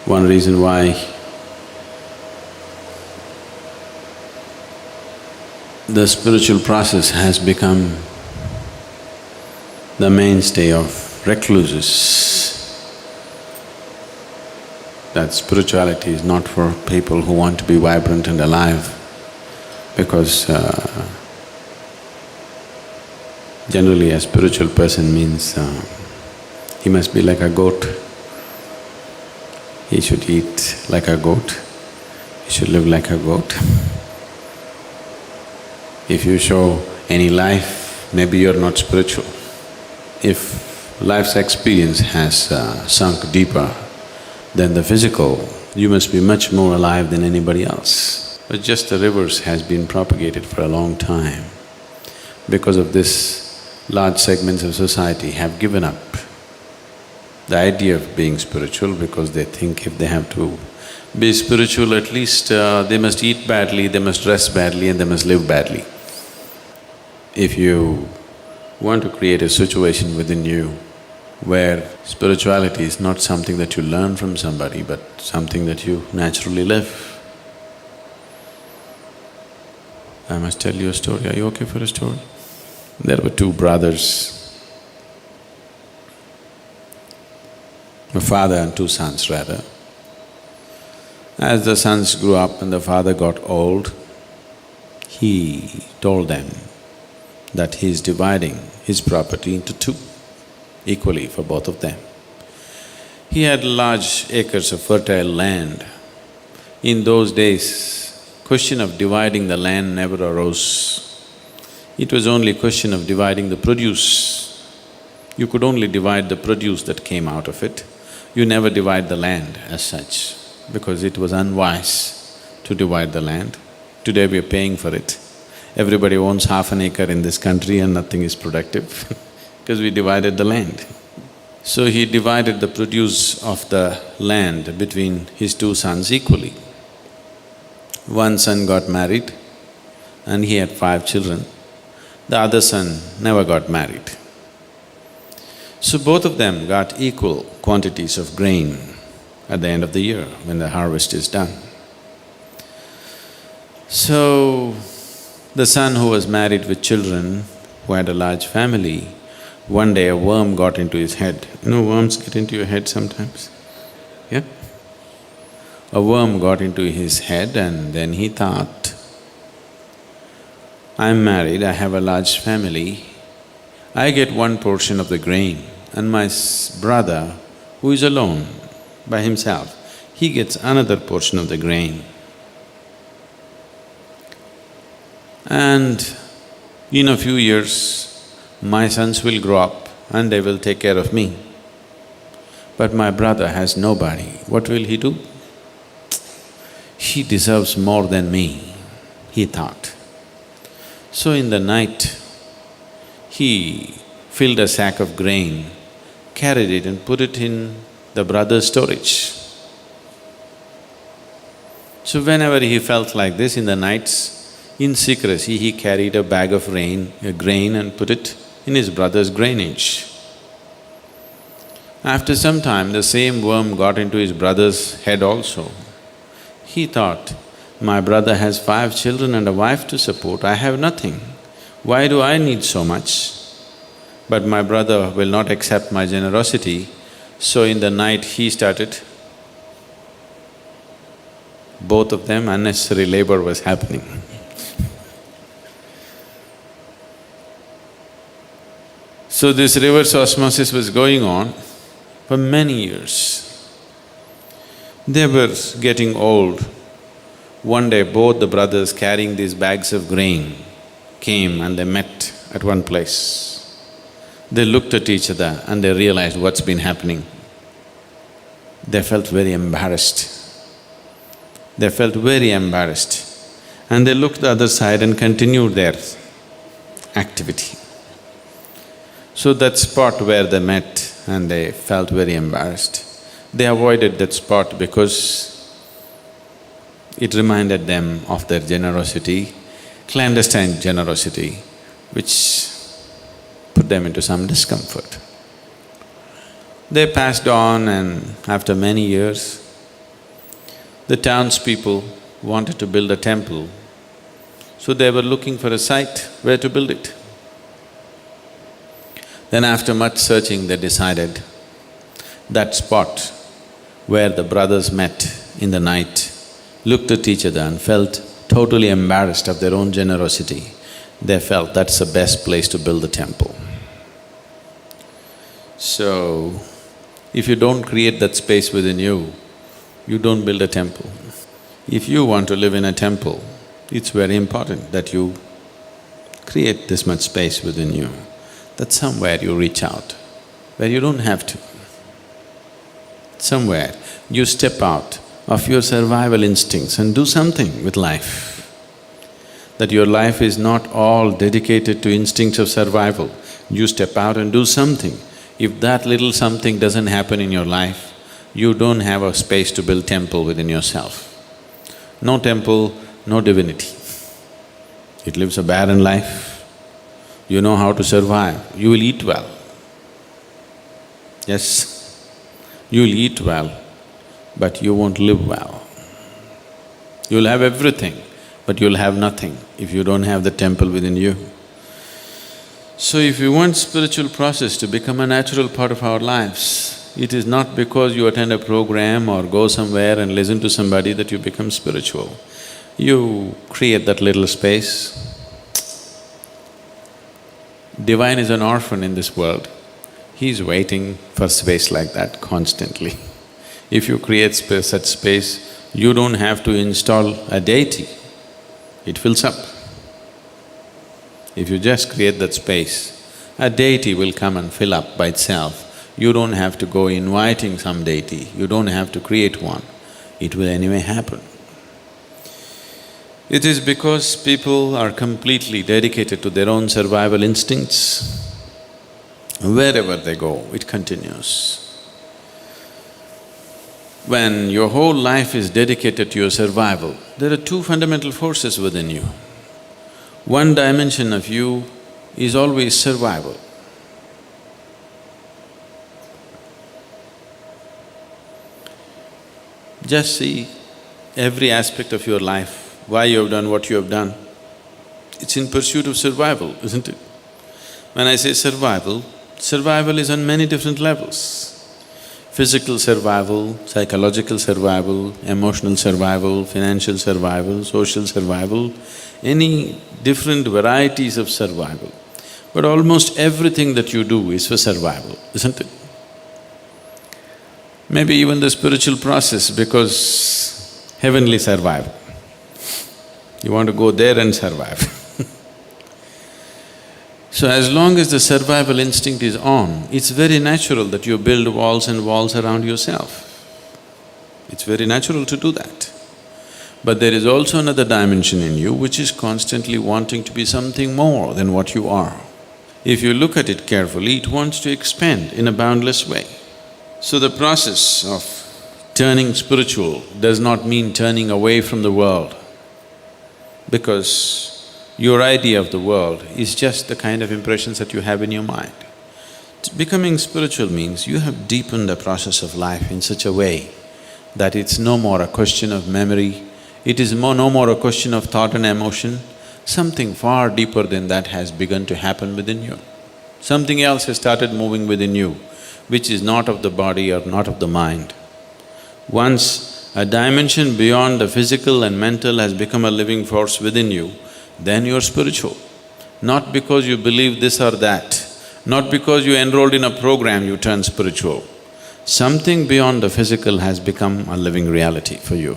One reason why the spiritual process has become the mainstay of recluses, that spirituality is not for people who want to be vibrant and alive, because generally a spiritual person means he must be like a goat. He should eat like a goat, he should live like a goat. If you show any life, maybe you're not spiritual. If life's experience has sunk deeper than the physical, you must be much more alive than anybody else. But just the rivers has been propagated for a long time. Because of this, large segments of society have given up the idea of being spiritual, because they think if they have to be spiritual, at least they must eat badly, they must dress badly and they must live badly. If you want to create a situation within you where spirituality is not something that you learn from somebody, but something that you naturally live. I must tell you a story. Are you okay for a story? There were two brothers, a father and two sons rather. As the sons grew up and the father got old, he told them that he is dividing his property into two, equally for both of them. He had large acres of fertile land. In those days, question of dividing the land never arose. It was only a question of dividing the produce. You could only divide the produce that came out of it. You never divide the land as such, because it was unwise to divide the land. Today we are paying for it. Everybody owns half an acre in this country and nothing is productive because we divided the land. So he divided the produce of the land between his two sons equally. One son got married and he had 5 children. The other son never got married. So both of them got equal quantities of grain at the end of the year when the harvest is done. So, the son who was married with children, who had a large family, one day a worm got into his head. You know, worms get into your head sometimes, yeah? A worm got into his head and then he thought, I'm married, I have a large family, I get one portion of the grain and my brother, who is alone by himself, he gets another portion of the grain. And in a few years, my sons will grow up and they will take care of me. But my brother has nobody, what will he do? He deserves more than me, he thought. So in the night, he filled a sack of grain, carried it and put it in the brother's storage. So whenever he felt like this in the nights, in secrecy, he carried a bag of grain and put it in his brother's grainage. After some time, the same worm got into his brother's head also. He thought, my brother has 5 children and a wife to support, I have nothing. Why do I need so much? But my brother will not accept my generosity, so in the night he started. Both of them, unnecessary labor was happening. So this reverse osmosis was going on for many years. They were getting old. One day both the brothers carrying these bags of grain came and they met at one place. They looked at each other and they realized what's been happening. They felt very embarrassed. They felt very embarrassed and they looked the other side and continued their activity. So that spot where they met and they felt very embarrassed, they avoided that spot because it reminded them of their generosity, clandestine generosity, which put them into some discomfort. They passed on and after many years, The townspeople wanted to build a temple, so they were looking for a site where to build it. Then after much searching, they decided that spot where the brothers met in the night, looked at each other and felt totally embarrassed of their own generosity. They felt that's the best place to build the temple. So, if you don't create that space within you, you don't build a temple. If you want to live in a temple, it's very important that you create this much space within you, that somewhere you reach out, where you don't have to. Somewhere you step out of your survival instincts and do something with life. That your life is not all dedicated to instincts of survival. You step out and do something. If that little something doesn't happen in your life, you don't have a space to build temple within yourself. No temple, no divinity. It lives a barren life. You know how to survive, you will eat well. Yes, you'll eat well, but you won't live well. You'll have everything, but you'll have nothing if you don't have the temple within you. So if you want spiritual process to become a natural part of our lives, it is not because you attend a program or go somewhere and listen to somebody that you become spiritual. You create that little space. Divine is an orphan in this world. He's waiting for space like that constantly. If you create such space, you don't have to install a deity, it fills up. If you just create that space, a deity will come and fill up by itself. You don't have to go inviting some deity, you don't have to create one, it will anyway happen. It is because people are completely dedicated to their own survival instincts. Wherever they go, it continues. When your whole life is dedicated to your survival, there are two fundamental forces within you. One dimension of you is always survival. Just see every aspect of your life, why you have done what you have done. It's in pursuit of survival, isn't it? When I say survival, survival is on many different levels. Physical survival, psychological survival, emotional survival, financial survival, social survival, any different varieties of survival. But almost everything that you do is for survival, isn't it? Maybe even the spiritual process, because heavenly survival. You want to go there and survive. So as long as the survival instinct is on, it's very natural that you build walls and walls around yourself. It's very natural to do that. But there is also another dimension in you which is constantly wanting to be something more than what you are. If you look at it carefully, it wants to expand in a boundless way. So the process of turning spiritual does not mean turning away from the world, because your idea of the world is just the kind of impressions that you have in your mind. Becoming spiritual means you have deepened the process of life in such a way that it's no more a question of memory, it is no more a question of thought and emotion. Something far deeper than that has begun to happen within you. Something else has started moving within you, which is not of the body or not of the mind. Once a dimension beyond the physical and mental has become a living force within you, then you're spiritual. Not because you believe this or that, not because you enrolled in a program you turn spiritual. Something beyond the physical has become a living reality for you.